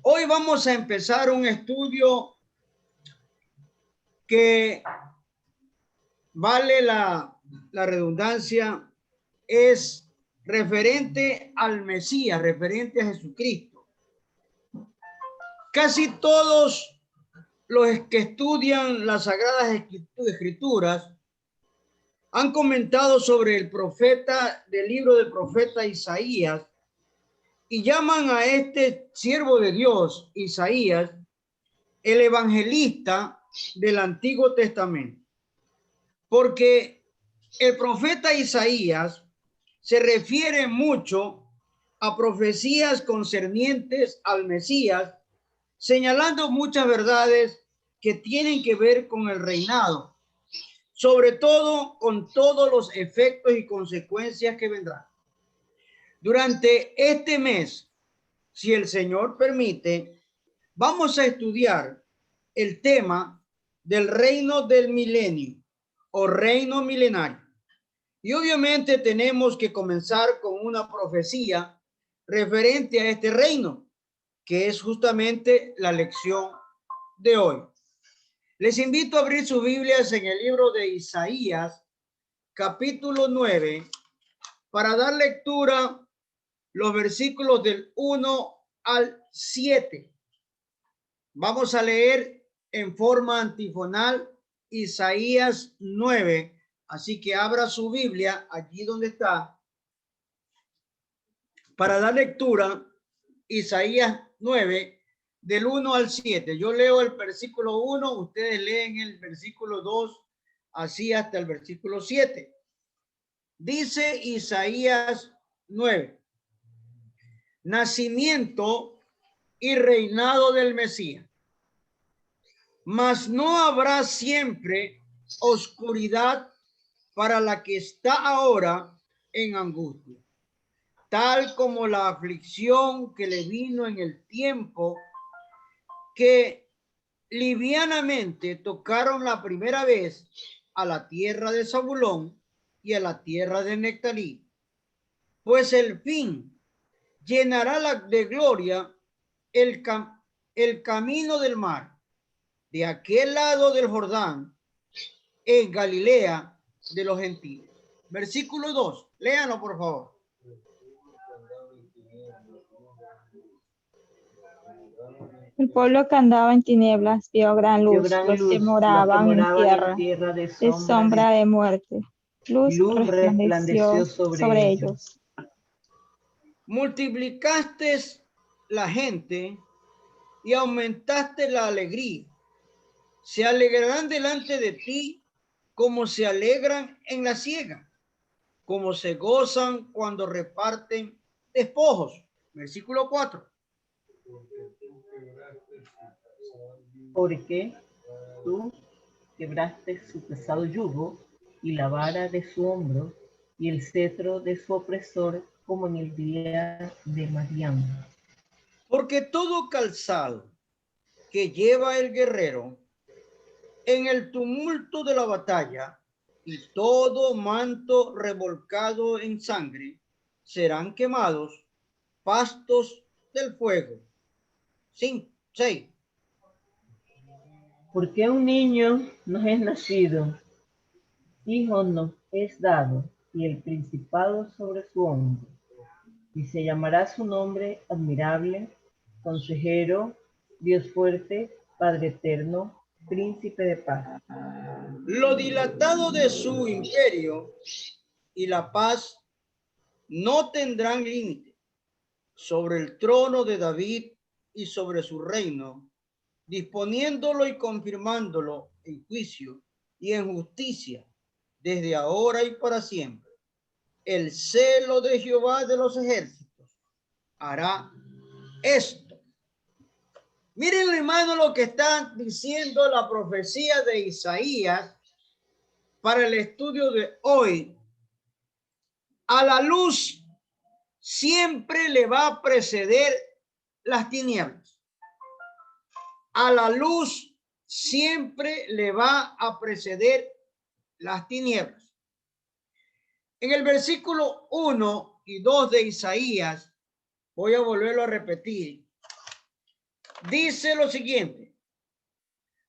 Hoy vamos a empezar un estudio que vale la redundancia, es referente al Mesías, referente a Jesucristo. Casi todos los que estudian las Sagradas Escrituras han comentado sobre el profeta, del libro del profeta Isaías, y llaman a este siervo de Dios, Isaías, el evangelista del Antiguo Testamento. Porque el profeta Isaías se refiere mucho a profecías concernientes al Mesías, señalando muchas verdades que tienen que ver con el reinado, sobre todo con todos los efectos y consecuencias que vendrán. Durante este mes, si el Señor permite, vamos a estudiar el tema del reino del milenio o reino milenario. Y obviamente tenemos que comenzar con una profecía referente a este reino, que es justamente la lección de hoy. Les invito a abrir sus Biblias en el libro de Isaías, capítulo 9, para dar lectura los versículos del 1 al 7. Vamos a leer en forma antifonal Isaías 9. Así que abra su Biblia allí donde está para dar lectura Isaías 9 del 1 al 7. Yo leo el versículo 1, ustedes leen el versículo 2, así hasta el versículo 7. Dice Isaías 9. Nacimiento y reinado del Mesías. Mas no habrá siempre oscuridad para la que está ahora en angustia, tal como la aflicción que le vino en el tiempo que livianamente tocaron la primera vez a la tierra de Zabulón y a la tierra de Nectalí. Pues el fin llenará de gloria el camino del mar, de aquel lado del Jordán, en Galilea de los gentiles. Versículo 2, léanlo por favor. El pueblo que andaba en tinieblas vio gran luz, los que moraban en tierra de sombra de muerte. Luz resplandeció sobre ellos. Multiplicaste la gente y aumentaste la alegría. Se alegrarán delante de ti como se alegran en la siega, como se gozan cuando reparten despojos. Versículo 4. Porque tú quebraste su pesado yugo y la vara de su hombro y el cetro de su opresor, como en el día de Madián. Porque todo calzado que lleva el guerrero en el tumulto de la batalla y todo manto revolcado en sangre serán quemados, pastos del fuego. 5, 6. Porque un niño nos es nacido, hijo nos es dado, y el principado sobre su hombro. Y se llamará su nombre admirable, consejero, Dios fuerte, Padre eterno, príncipe de paz. Lo dilatado de su imperio y la paz no tendrán límite sobre el trono de David y sobre su reino, disponiéndolo y confirmándolo en juicio y en justicia desde ahora y para siempre. El celo de Jehová de los ejércitos hará esto. Miren, hermano, lo que está diciendo la profecía de Isaías para el estudio de hoy. A la luz siempre le va a preceder las tinieblas. A la luz siempre le va a preceder las tinieblas. En el versículo 1 y 2 de Isaías, voy a volverlo a repetir. dice lo siguiente: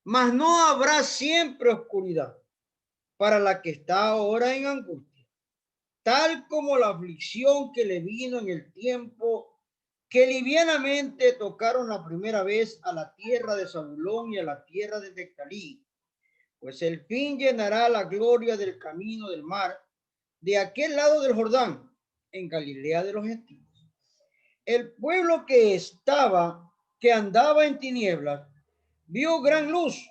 mas no habrá siempre oscuridad para la que está ahora en angustia, tal como la aflicción que le vino en el tiempo que livianamente tocaron la primera vez a la tierra de Zabulón y a la tierra de Neftalí, pues el fin llenará la gloria del camino del mar de aquel lado del Jordán, en Galilea de los gentiles. El pueblo que andaba en tinieblas, vio gran luz.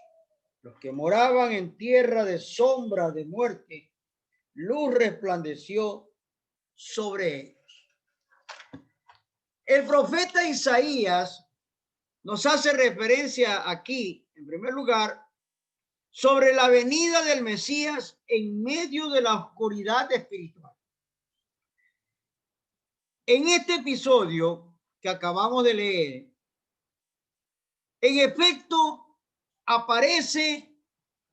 Los que moraban en tierra de sombra de muerte, luz resplandeció sobre ellos. El profeta Isaías nos hace referencia aquí, en primer lugar, sobre la venida del Mesías en medio de la oscuridad espiritual. En este episodio que acabamos de leer, en efecto, aparece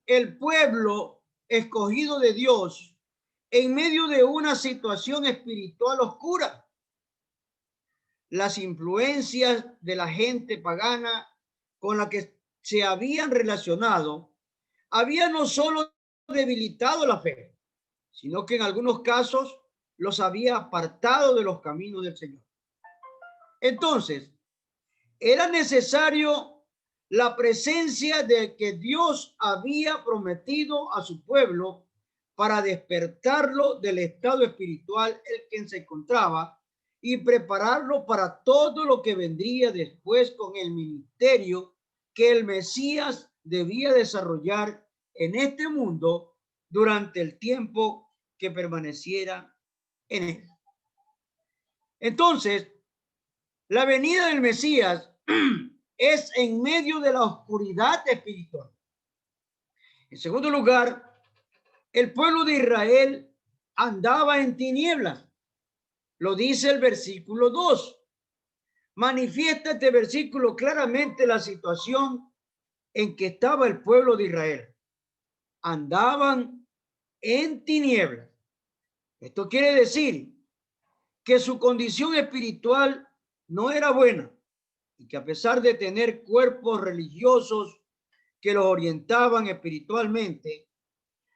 el pueblo escogido de Dios en medio de una situación espiritual oscura. Las influencias de la gente pagana con la que se habían relacionado habían no solo debilitado la fe, sino que en algunos casos los había apartado de los caminos del Señor. Entonces, era necesario la presencia de que Dios había prometido a su pueblo para despertarlo del estado espiritual en que se encontraba y prepararlo para todo lo que vendría después con el ministerio que el Mesías debía desarrollar en este mundo durante el tiempo que permaneciera en él. Entonces, la venida del Mesías es en medio de la oscuridad espiritual. En segundo lugar, el pueblo de Israel andaba en tinieblas. Lo dice el versículo 2. Manifiesta este versículo claramente la situación en que estaba el pueblo de Israel. Andaban en tinieblas. Esto quiere decir que su condición espiritual no era buena y que a pesar de tener cuerpos religiosos que los orientaban espiritualmente,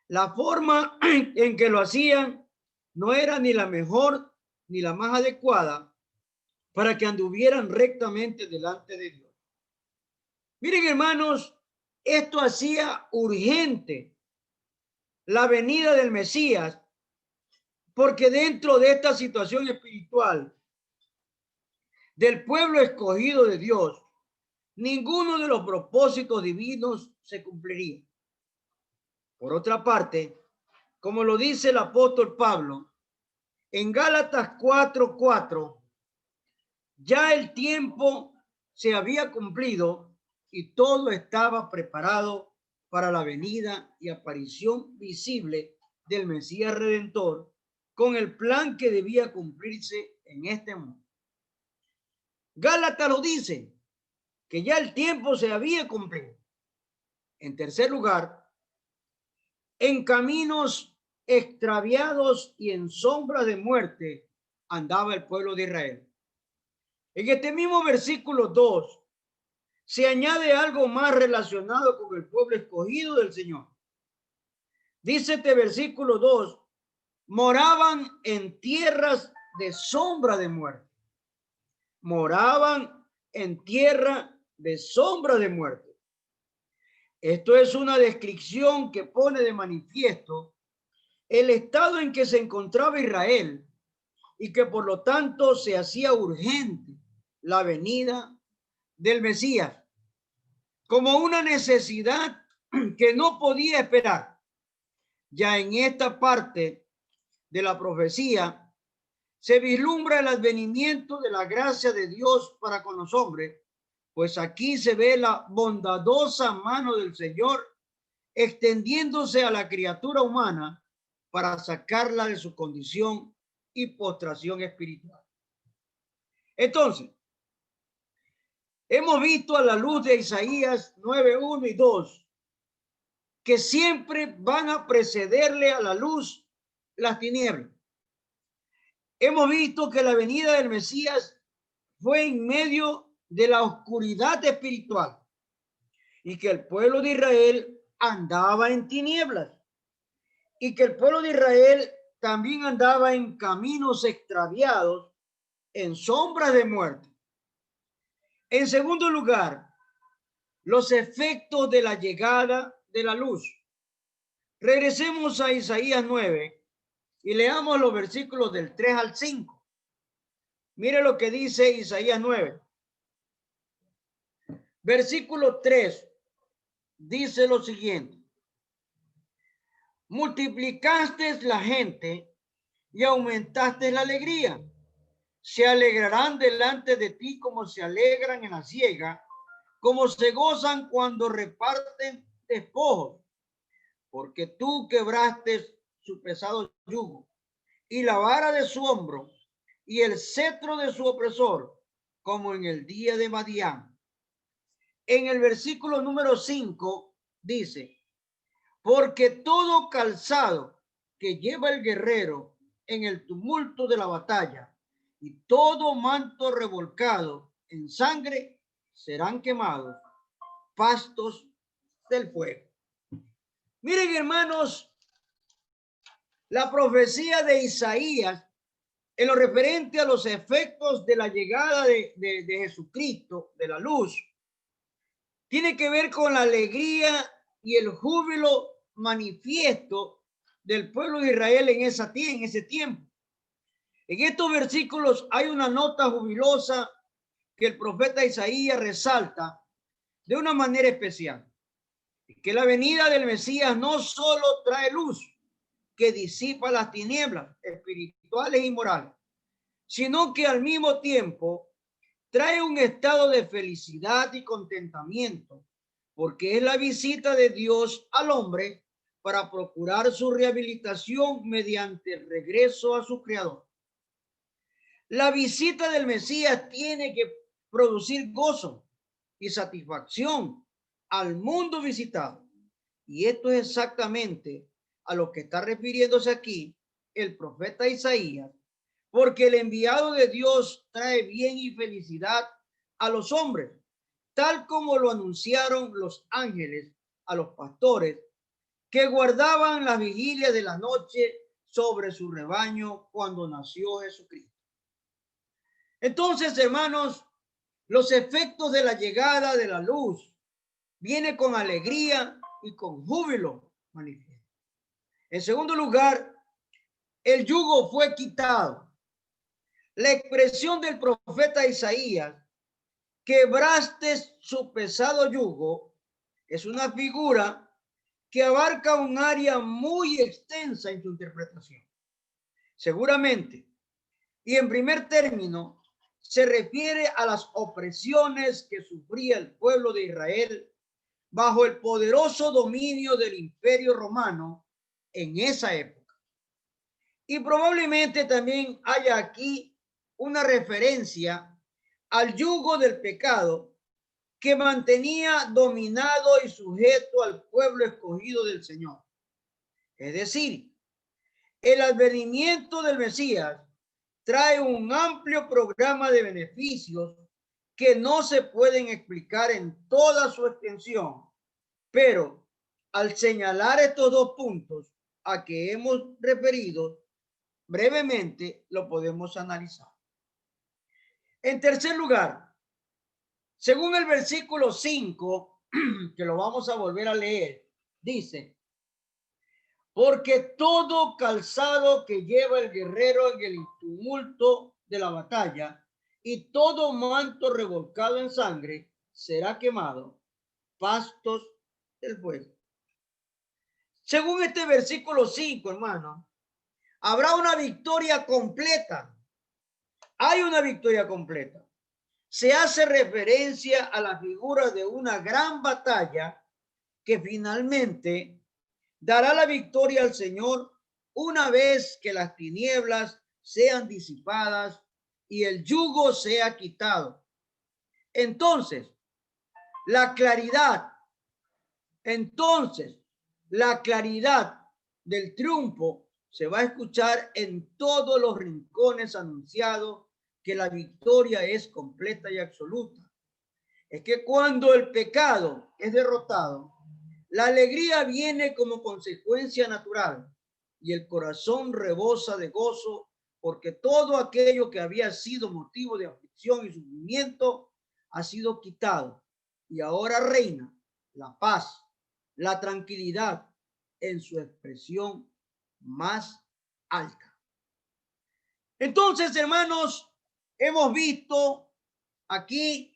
la forma en que lo hacían no era ni la mejor ni la más adecuada para que anduvieran rectamente delante de Dios. Miren, hermanos, esto hacía urgente la venida del Mesías, porque dentro de esta situación espiritual del pueblo escogido de Dios, ninguno de los propósitos divinos se cumpliría. Por otra parte, como lo dice el apóstol Pablo, en Gálatas 4:4, ya el tiempo se había cumplido y todo estaba preparado para la venida y aparición visible del Mesías Redentor con el plan que debía cumplirse en este mundo. Gálatas lo dice, que ya el tiempo se había cumplido. En tercer lugar, en caminos extraviados y en sombras de muerte andaba el pueblo de Israel. En este mismo versículo 2 se añade algo más relacionado con el pueblo escogido del Señor. Dice este versículo 2, moraban en tierras de sombra de muerte. Moraban en tierra de sombra de muerte. Esto es una descripción que pone de manifiesto el estado en que se encontraba Israel y que por lo tanto se hacía urgente la venida del Mesías como una necesidad que no podía esperar. Ya en esta parte de la profecía se vislumbra el advenimiento de la gracia de Dios para con los hombres, pues aquí se ve la bondadosa mano del Señor extendiéndose a la criatura humana para sacarla de su condición y postración espiritual. Entonces, hemos visto a la luz de Isaías 9:1 y 2 que siempre van a precederle a la luz las tinieblas. Hemos visto que la venida del Mesías fue en medio de la oscuridad espiritual y que el pueblo de Israel andaba en tinieblas y que el pueblo de Israel también andaba en caminos extraviados, en sombras de muerte. En segundo lugar, los efectos de la llegada de la luz. Regresemos a Isaías 9 y leamos los versículos del 3 al 5. Mire lo que dice Isaías 9. Versículo 3 dice lo siguiente. Multiplicaste la gente y aumentaste la alegría. Se alegrarán delante de ti como se alegran en la siega, como se gozan cuando reparten despojos, porque tú quebraste su pesado yugo y la vara de su hombro y el cetro de su opresor, como en el día de Madián. En el versículo número 5 dice, porque todo calzado que lleva el guerrero en el tumulto de la batalla y todo manto revolcado en sangre serán quemados, pastos del fuego. Miren, hermanos, la profecía de Isaías en lo referente a los efectos de la llegada de Jesucristo, de la luz, tiene que ver con la alegría y el júbilo manifiesto del pueblo de Israel en ese tiempo. En estos versículos hay una nota jubilosa que el profeta Isaías resalta de una manera especial, que la venida del Mesías no solo trae luz que disipa las tinieblas espirituales y morales, sino que al mismo tiempo trae un estado de felicidad y contentamiento, porque es la visita de Dios al hombre para procurar su rehabilitación mediante el regreso a su creador. La visita del Mesías tiene que producir gozo y satisfacción al mundo visitado. Y esto es exactamente a lo que está refiriéndose aquí el profeta Isaías, porque el enviado de Dios trae bien y felicidad a los hombres, tal como lo anunciaron los ángeles a los pastores que guardaban la vigilia de la noche sobre su rebaño cuando nació Jesucristo. Entonces, hermanos, los efectos de la llegada de la luz viene con alegría y con júbilo manifiesto. En segundo lugar, el yugo fue quitado. La expresión del profeta Isaías, quebraste su pesado yugo, es una figura que abarca un área muy extensa en su interpretación. Seguramente, y en primer término, se refiere a las opresiones que sufría el pueblo de Israel bajo el poderoso dominio del Imperio Romano en esa época. Y probablemente también haya aquí una referencia al yugo del pecado que mantenía dominado y sujeto al pueblo escogido del Señor. Es decir, el advenimiento del Mesías trae un amplio programa de beneficios que no se pueden explicar en toda su extensión, pero al señalar estos dos puntos a que hemos referido, brevemente lo podemos analizar. En tercer lugar, según el versículo 5, que lo vamos a volver a leer, dice, porque todo calzado que lleva el guerrero en el tumulto de la batalla y todo manto revolcado en sangre será quemado, pastos del fuego. Según este versículo 5, hermano, habrá una victoria completa. Hay una victoria completa. Se hace referencia a la figura de una gran batalla que finalmente dará la victoria al Señor una vez que las tinieblas sean disipadas y el yugo sea quitado. Entonces, la claridad del triunfo se va a escuchar en todos los rincones anunciado que la victoria es completa y absoluta es que cuando el pecado es derrotado, la alegría viene como consecuencia natural y el corazón rebosa de gozo porque todo aquello que había sido motivo de aflicción y sufrimiento ha sido quitado y ahora reina la paz, la tranquilidad en su expresión más alta. Entonces, hermanos, hemos visto aquí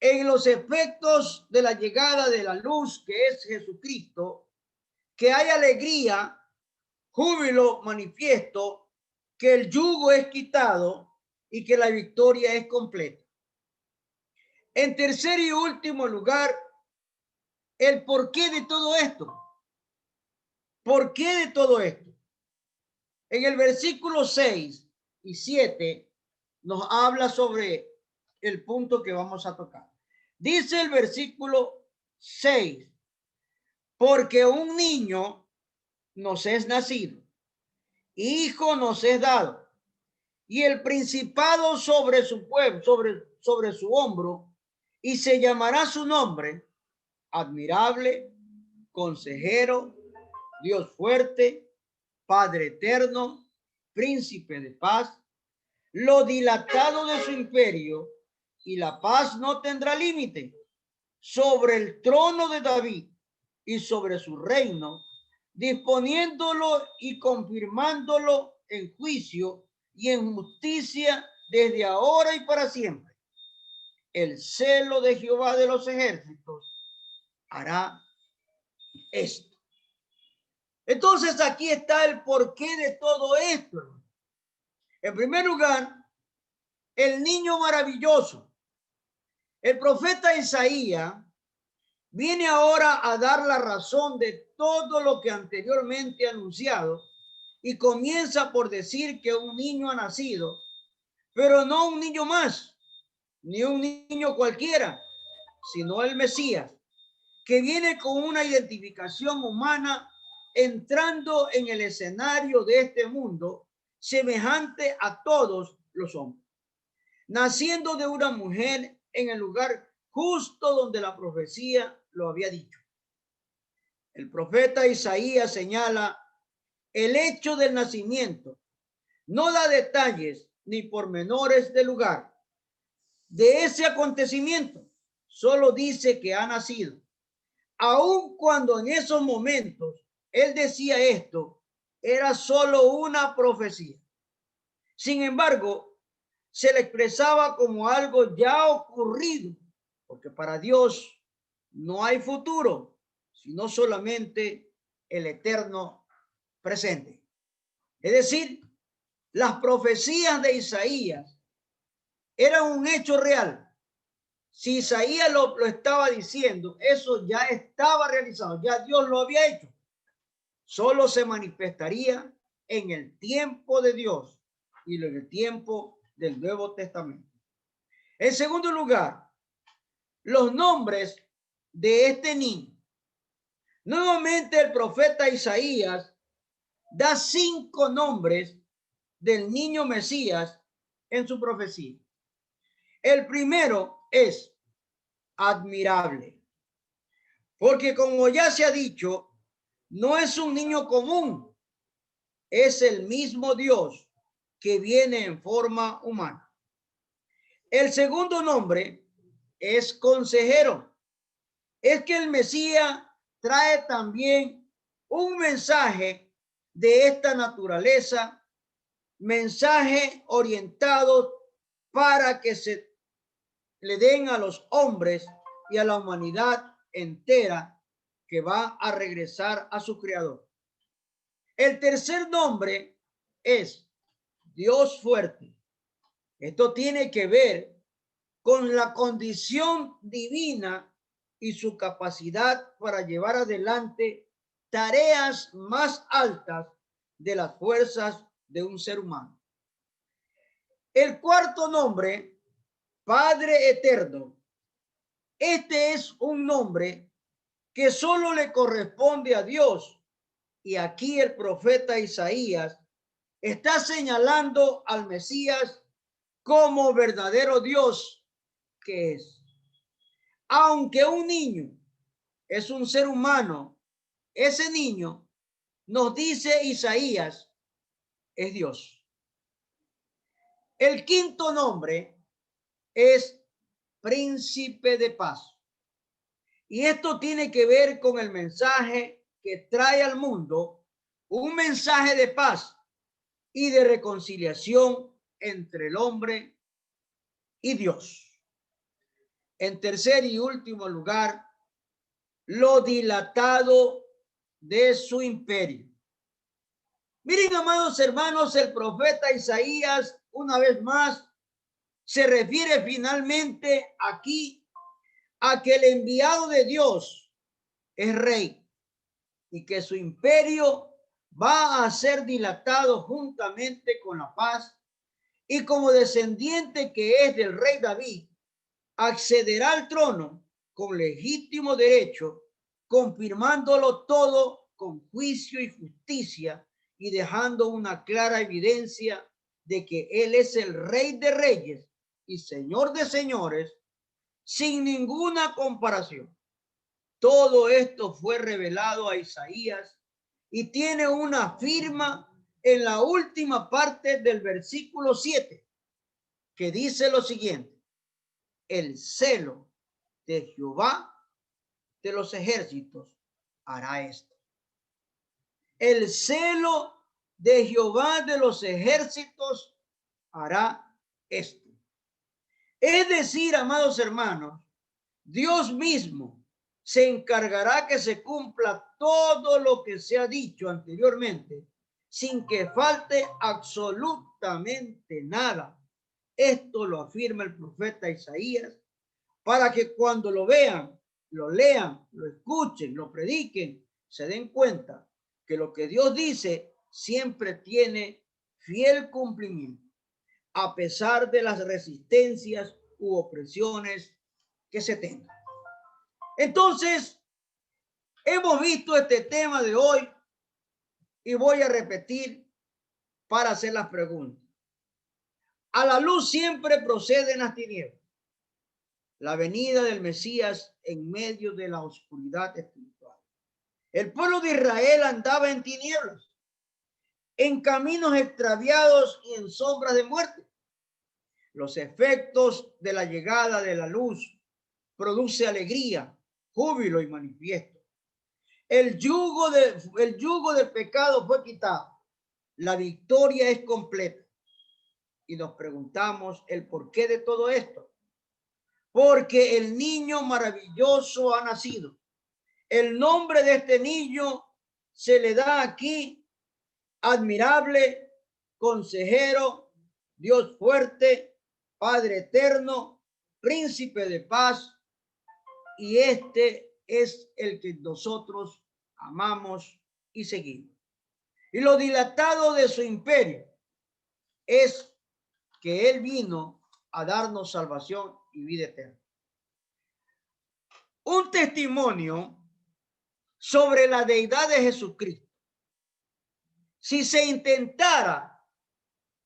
en los efectos de la llegada de la luz que es Jesucristo, que hay alegría, júbilo manifiesto, que el yugo es quitado y que la victoria es completa. En tercer y último lugar, el porqué de todo esto. ¿Por qué de todo esto? En el versículo 6 y 7 nos habla sobre el punto que vamos a tocar. Dice el versículo 6, porque un niño nos es nacido, hijo nos es dado, y el principado sobre su pueblo, sobre su hombro, y se llamará su nombre, admirable, consejero, Dios fuerte, Padre eterno, príncipe de paz. Lo dilatado de su imperio y la paz no tendrá límite sobre el trono de David y sobre su reino, disponiéndolo y confirmándolo en juicio y en justicia desde ahora y para siempre. El celo de Jehová de los ejércitos hará esto. Entonces aquí está el porqué de todo esto. En primer lugar, el niño maravilloso. El profeta Isaías viene ahora a dar la razón de todo lo que anteriormente anunciado y comienza por decir que un niño ha nacido, pero no un niño más, ni un niño cualquiera, sino el Mesías, que viene con una identificación humana entrando en el escenario de este mundo semejante a todos los hombres, naciendo de una mujer en el lugar justo donde la profecía lo había dicho. El profeta Isaías señala el hecho del nacimiento, no da detalles ni pormenores del lugar de ese acontecimiento, solo dice que ha nacido. Aun cuando en esos momentos él decía esto, era solo una profecía. Sin embargo, se le expresaba como algo ya ocurrido, porque para Dios no hay futuro, sino solamente el eterno presente. Es decir, las profecías de Isaías eran un hecho real. Si Isaías lo estaba diciendo, eso ya estaba realizado, ya Dios lo había hecho. Solo se manifestaría en el tiempo de Dios y en el tiempo del Nuevo Testamento. En segundo lugar, los nombres de este niño. Nuevamente el profeta Isaías da 5 nombres del niño Mesías en su profecía. El primero es admirable, porque como ya se ha dicho, no es un niño común, es el mismo Dios que viene en forma humana. El segundo nombre es consejero. Es que el Mesías trae también un mensaje de esta naturaleza, mensaje orientado para que se le den a los hombres y a la humanidad entera que va a regresar a su creador. El tercer nombre es Dios fuerte. Esto tiene que ver con la condición divina y su capacidad para llevar adelante tareas más altas de las fuerzas de un ser humano. El cuarto nombre, Padre Eterno. Este es un nombre que solo le corresponde a Dios. Y aquí el profeta Isaías está señalando al Mesías como verdadero Dios que es. aunque un niño es un ser humano, ese niño, nos dice Isaías, es Dios. El quinto nombre es Príncipe de Paz. Y esto tiene que ver con el mensaje que trae al mundo, un mensaje de paz y de reconciliación entre el hombre y Dios. En tercer y último lugar, lo dilatado de su imperio. Miren, amados hermanos, el profeta Isaías, una vez más, se refiere finalmente aquí a que el enviado de Dios es rey y que su imperio va a ser dilatado juntamente con la paz, y como descendiente que es del rey David, accederá al trono con legítimo derecho, confirmándolo todo con juicio y justicia y dejando una clara evidencia de que él es el rey de reyes y señor de señores, sin ninguna comparación. Todo esto fue revelado a Isaías y tiene una firma en la última parte del versículo 7, que dice lo siguiente: el celo de Jehová de los ejércitos hará esto. El celo de Jehová de los ejércitos hará esto. Es decir, amados hermanos, Dios mismo se encargará que se cumpla todo lo que se ha dicho anteriormente, sin que falte absolutamente nada. Esto lo afirma el profeta Isaías, para que cuando lo vean, lo lean, lo escuchen, lo prediquen, se den cuenta que lo que Dios dice siempre tiene fiel cumplimiento, a pesar de las resistencias u opresiones que se tengan. Entonces, hemos visto este tema de hoy y voy a repetir para hacer las preguntas. A la luz siempre proceden las tinieblas. La venida del Mesías en medio de la oscuridad espiritual. El pueblo de Israel andaba en tinieblas, en caminos extraviados y en sombras de muerte. Los efectos de la llegada de la luz produce alegría, júbilo y manifiesto. El yugo del pecado fue quitado. La victoria es completa. Y nos preguntamos el porqué de todo esto. Porque el niño maravilloso ha nacido. El nombre de este niño se le da aquí: admirable, consejero, Dios fuerte, Padre eterno, príncipe de paz. Y este es el que nosotros amamos y seguimos. Y lo dilatado de su imperio es que él vino a darnos salvación y vida eterna. Un testimonio sobre la deidad de Jesucristo. Si se intentara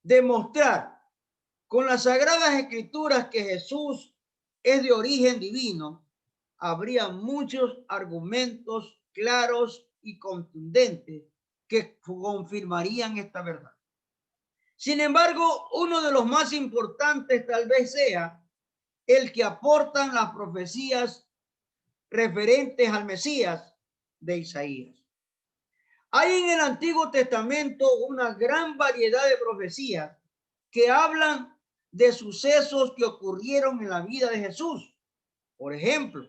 demostrar con las sagradas escrituras que Jesús es de origen divino, habría muchos argumentos claros y contundentes que confirmarían esta verdad. Sin embargo, uno de los más importantes tal vez sea el que aportan las profecías referentes al Mesías de Isaías. Hay en el Antiguo Testamento una gran variedad de profecías que hablan de sucesos que ocurrieron en la vida de Jesús. Por ejemplo,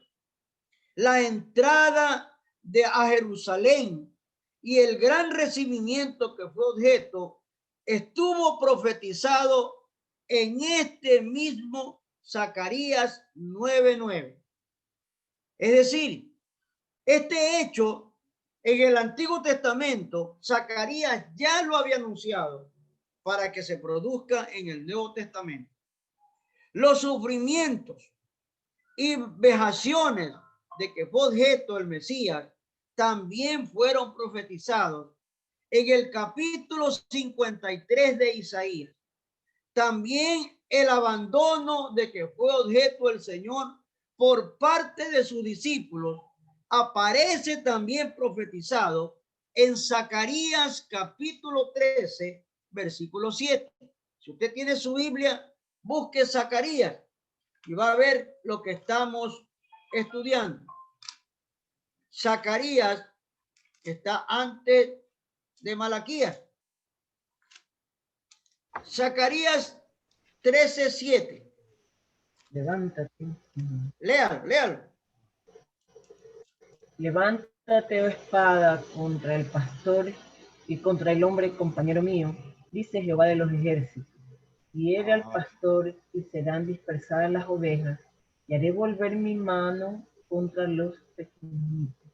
la entrada a Jerusalén y el gran recibimiento que fue objeto estuvo profetizado en este mismo Zacarías 9:9. Es decir, este hecho en el Antiguo Testamento, Zacarías ya lo había anunciado para que se produzca en el Nuevo Testamento. Los sufrimientos y vejaciones de que fue objeto el Mesías también fueron profetizados en el capítulo 53 de Isaías. También el abandono de que fue objeto el Señor por parte de sus discípulos aparece también profetizado en Zacarías capítulo 13, versículo 7. Si usted tiene su Biblia, busque Zacarías y va a ver lo que estamos estudiando. Zacarías está antes de Malaquías. Zacarías 13:7. Levántate. Léalo. Levántate, oh espada, contra el pastor y contra el hombre compañero mío, dice Jehová de los ejércitos. Hiere al pastor y serán dispersadas las ovejas, y haré volver mi mano contra los pequeñitos.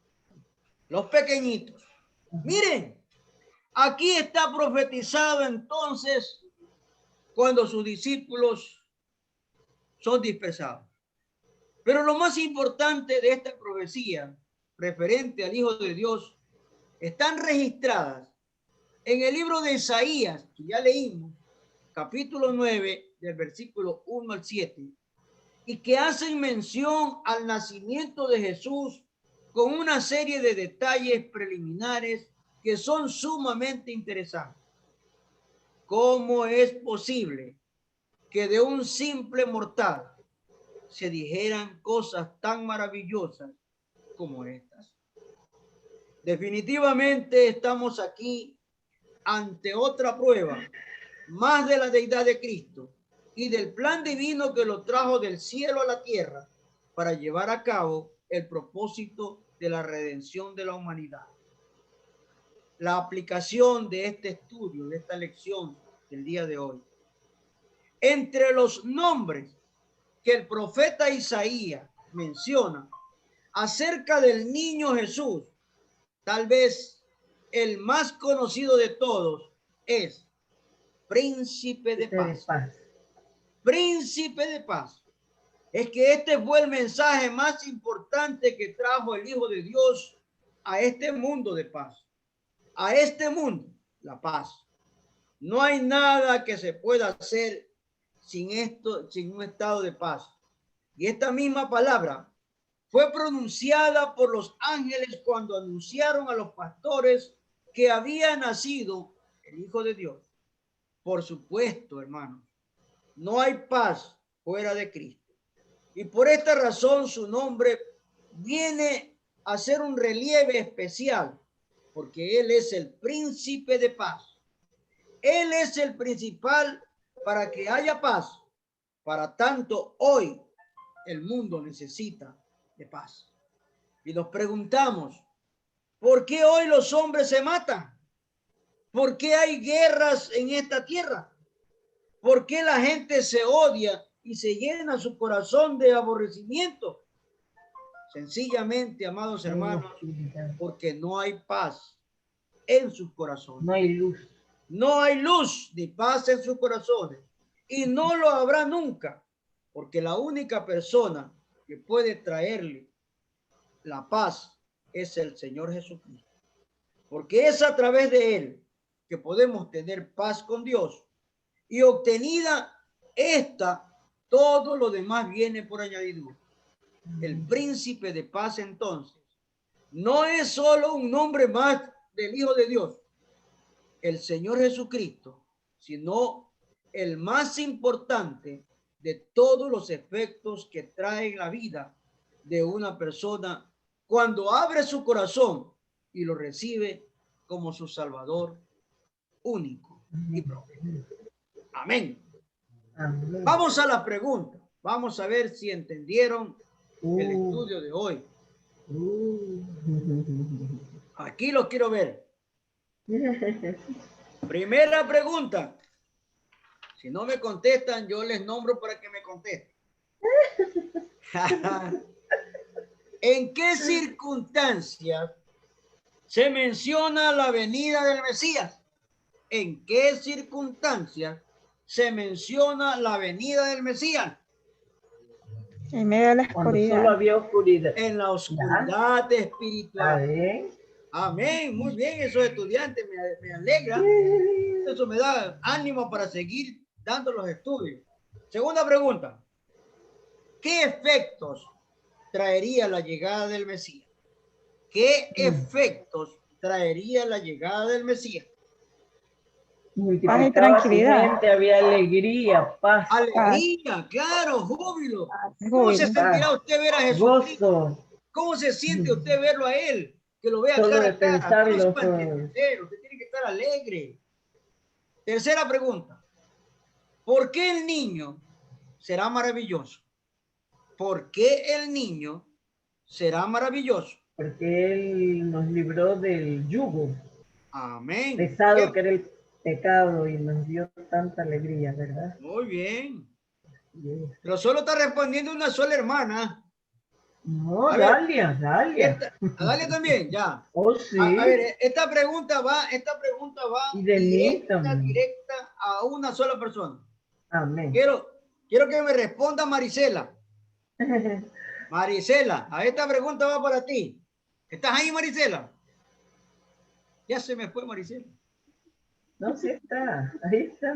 Los pequeñitos. Miren, aquí está profetizado entonces cuando sus discípulos son dispersados. Pero lo más importante de esta profecía referente al Hijo de Dios están registradas en el libro de Isaías, que ya leímos, capítulo 9, del versículo 1 al 7, y que hacen mención al nacimiento de Jesús con una serie de detalles preliminares que son sumamente interesantes. ¿Cómo es posible que de un simple mortal se dijeran cosas tan maravillosas como estas? Definitivamente estamos aquí ante otra prueba más de la deidad de Cristo y del plan divino que lo trajo del cielo a la tierra para llevar a cabo el propósito de la redención de la humanidad. La aplicación de este estudio, de esta lección del día de hoy. Entre los nombres que el profeta Isaías menciona acerca del niño Jesús, tal vez el más conocido de todos es Príncipe de Paz. Príncipe de Paz. Es que este fue el mensaje más importante que trajo el Hijo de Dios a este mundo de paz. A este mundo, la paz. No hay nada que se pueda hacer sin esto, sin un estado de paz. Y esta misma palabra fue pronunciada por los ángeles cuando anunciaron a los pastores que había nacido el Hijo de Dios. Por supuesto, hermanos, no hay paz fuera de Cristo. Y por esta razón su nombre viene a ser un relieve especial, porque Él es el príncipe de paz. Él es el principal para que haya paz. Para tanto, hoy el mundo necesita de paz. Y nos preguntamos, ¿por qué hoy los hombres se matan? ¿Por qué hay guerras en esta tierra? ¿Por qué la gente se odia y se llena su corazón de aborrecimiento? Sencillamente, amados hermanos, porque no hay paz en sus corazones. No hay luz. No hay luz ni paz en sus corazones. Y no lo habrá nunca, porque la única persona que puede traerle la paz es el Señor Jesucristo. Porque es a través de Él que podemos tener paz con Dios. Y obtenida esta, todo lo demás viene por añadidura. El príncipe de paz, entonces, no es solo un nombre más del Hijo de Dios, el Señor Jesucristo, sino el más importante de todos los efectos que trae la vida de una persona cuando abre su corazón y lo recibe como su Salvador único y propio. Amén. Amén. Vamos a la pregunta. Vamos a ver si entendieron el estudio de hoy. Aquí lo quiero ver. Primera pregunta. Si no me contestan, yo les nombro para que me contesten. ¿En qué circunstancias se menciona la venida del Mesías? ¿En qué circunstancias se menciona la venida del Mesías? En medio de la oscuridad. Solo había oscuridad. En la oscuridad espiritual. Amén. Muy bien, esos estudiantes me alegra. Eso me da ánimo para seguir dando los estudios. Segunda pregunta. ¿Qué efectos traería la llegada del Mesías? ¿Qué efectos traería la llegada del Mesías? Multiplicaba tranquilidad. Su gente, había alegría, paz. Alegría, claro, júbilo. Júbilo. ¿Cómo se sentirá usted ver a Jesucristo? Gozo. ¿Cómo se siente usted verlo a Él? Que lo vea Solo cara de a cara. pensarlo. Usted tiene que estar alegre. Tercera pregunta. ¿Por qué el niño será maravilloso? ¿Por qué el niño será maravilloso? Porque Él nos libró del yugo. Amén. Pesado que era el pecado y nos dio tanta alegría, ¿verdad? Muy bien. Pero solo está respondiendo una sola hermana. No, Dalia. Dalia también, ya. Oh, sí. A ver, esta pregunta va directa a una sola persona. Amén. Quiero que me responda Marisela. Marisela, a esta pregunta va para ti. ¿Estás ahí, Marisela? Ya se me fue, Marisela. No, sí está. Ahí está.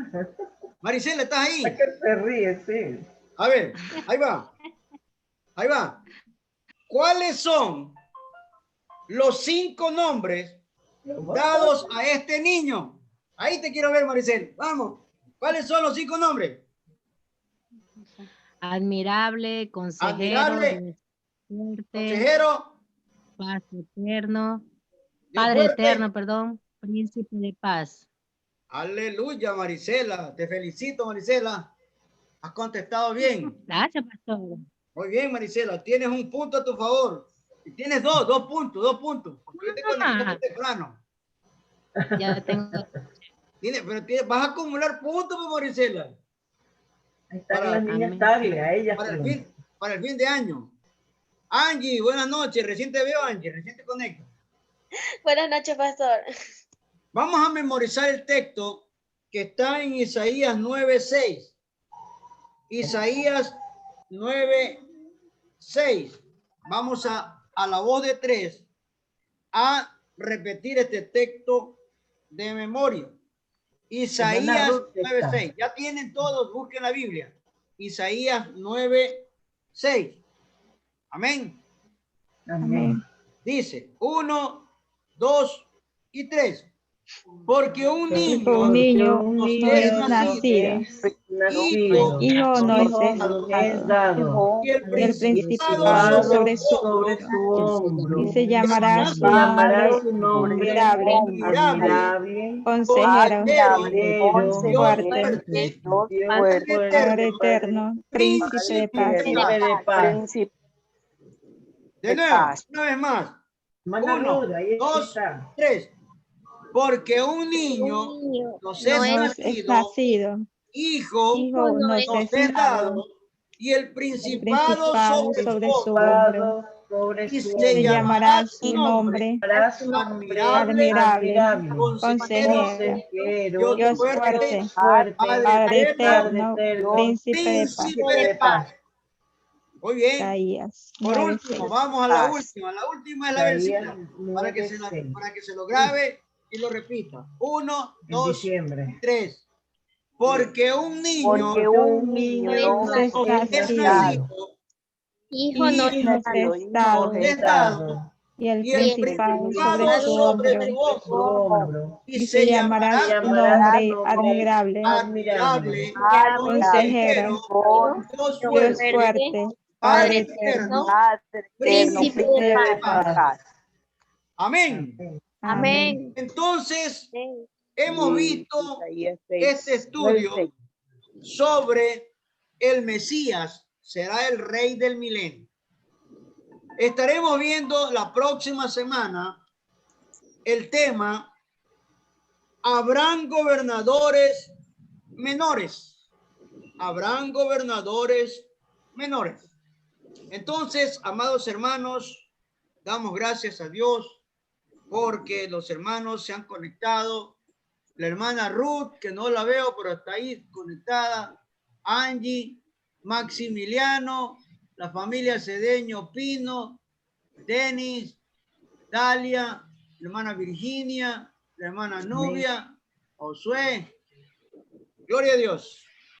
Marisela, ¿estás ahí? Es que se ríe, sí. A ver, ahí va. Ahí va. ¿Cuáles son los 5 nombres dados a este niño? Ahí te quiero ver, Maricel. Vamos. ¿Cuáles son los 5 nombres? Admirable, consejero, consejero, paz eterno, Padre eterno, perdón, príncipe de paz. Aleluya, Marisela. Te felicito, Marisela. Has contestado bien. Gracias, pastor. Muy bien, Marisela. Tienes un punto a tu favor. Y tienes dos puntos. Porque yo te conecté muy temprano. Ya tengo. Vas a acumular puntos, Marisela. Ahí están las niñas tagle, a ellas. Para el fin de año. Angie, buenas noches. Recién te veo, Angie. Recién te conecto. Buenas noches, pastor. Vamos a memorizar el texto que está en Isaías 9:6. Isaías 9:6. Vamos a la voz de 3 a repetir este texto de memoria. Isaías 9:6. Ya tienen todos, busquen la Biblia. Isaías 9:6. Amén. Amén. Dice 1, 2 y 3. Porque un niño nos es nacido, hijo nos es dado, y el principado sobre su hombro, y se llamará su nombre admirable, consejero, fuerte, Padre eterno, príncipe de paz. De nuevo, una vez más. 1, 2, 3. Porque un niño nos es nacido, hijo nos es dado, y el principado sobre su hombro, y se llamará su nombre admirable, consejero, Dios fuerte, Padre eterno, príncipe de paz. Muy bien. Isaías, por último, vamos a la última. La última es la versión para que se lo grabe y lo repita. 1, 2, 3. Porque un niño nos es nacido, hijo nos es dado, y el principado sobre su hombro, y se llamará su nombre admirable, consejero, Dios fuerte, Padre eterno, príncipe de paz. Amén. Amén. Entonces, hemos visto este estudio sobre el Mesías, será el rey del milenio. Estaremos viendo la próxima semana el tema, ¿habrán gobernadores menores? ¿Habrán gobernadores menores? Entonces, amados hermanos, damos gracias a Dios porque los hermanos se han conectado. La hermana Ruth, que no la veo, pero está ahí conectada. Angie, Maximiliano, la familia Cedeño Pino, Denis, Dalia, la hermana Virginia, la hermana Nubia, Josué. Gloria a Dios.